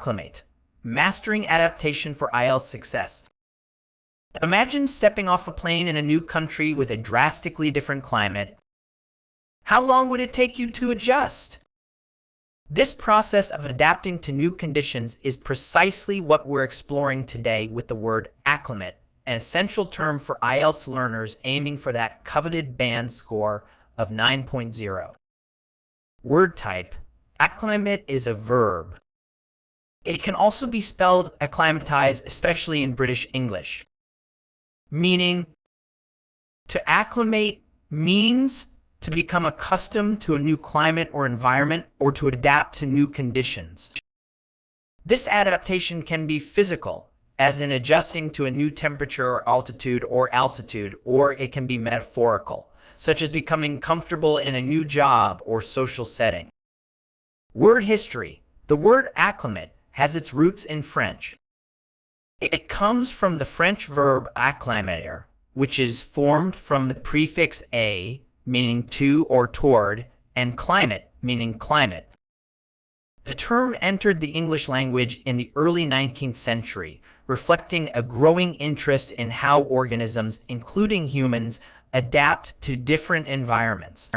Acclimate, mastering adaptation for IELTS success. Imagine stepping off a plane in a new country with a drastically different climate. How long would it take you to adjust? This process of adapting to new conditions is precisely what we're exploring today with the word acclimate, an essential term for IELTS learners aiming for that coveted band score of 9.0. Word type: acclimate is a verb. It can also be spelled acclimatize, especially in British English. Meaning, to acclimate means to become accustomed to a new climate or environment, or to adapt to new conditions. This adaptation can be physical, as in adjusting to a new temperature or altitude, or it can be metaphorical, such as becoming comfortable in a new job or social setting. Word history: the word acclimate has its roots in French. It comes from the French verb acclimater, which is formed from the prefix a, meaning to or toward, and climate, meaning climate. The term entered the English language in the early 19th century, reflecting a growing interest in how organisms, including humans, adapt to different environments.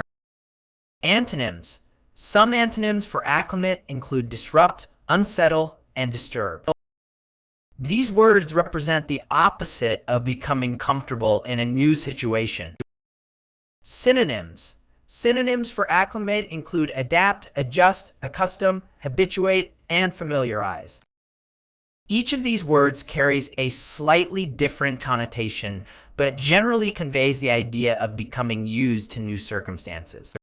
Antonyms: some antonyms for acclimate include disrupt, unsettle, and disturb. These words represent the opposite of becoming comfortable in a new situation. Synonyms: synonyms for acclimate include adapt, adjust, accustom, habituate, and familiarize. Each of these words carries a slightly different connotation, but generally conveys the idea of becoming used to new circumstances.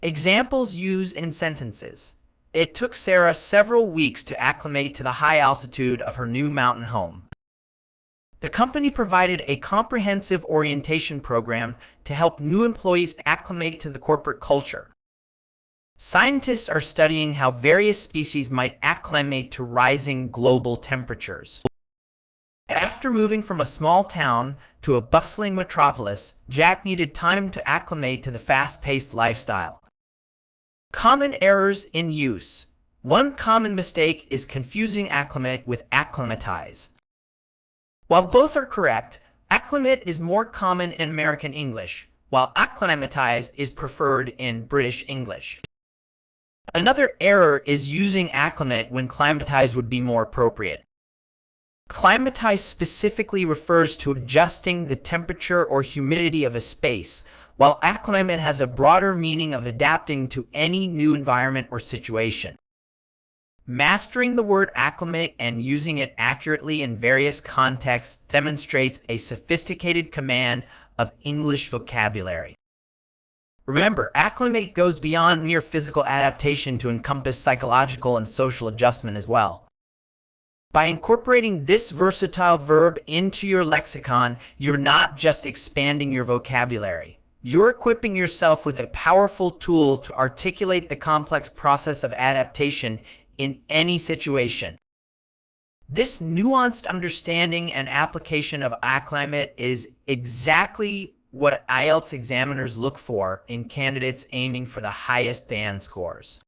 Examples used in sentences: it took Sarah several weeks to acclimate to the high altitude of her new mountain home. The company provided a comprehensive orientation program to help new employees acclimate to the corporate culture. Scientists are studying how various species might acclimate to rising global temperatures. After moving from a small town to a bustling metropolis, Jack needed time to acclimate to the fast-paced lifestyle. Common errors in use: one common mistake is confusing acclimate with acclimatize. While both are correct, acclimate is more common in American English, while acclimatize is preferred in British English. Another error is using acclimate when climatize would be more appropriate. Climatize specifically refers to adjusting the temperature or humidity of a space, while acclimate has a broader meaning of adapting to any new environment or situation. Mastering the word acclimate and using it accurately in various contexts demonstrates a sophisticated command of English vocabulary. Remember, acclimate goes beyond mere physical adaptation to encompass psychological and social adjustment as well. By incorporating this versatile verb into your lexicon, you're not just expanding your vocabulary. You're equipping yourself with a powerful tool to articulate the complex process of adaptation in any situation. This nuanced understanding and application of acclimate is exactly what IELTS examiners look for in candidates aiming for the highest band scores.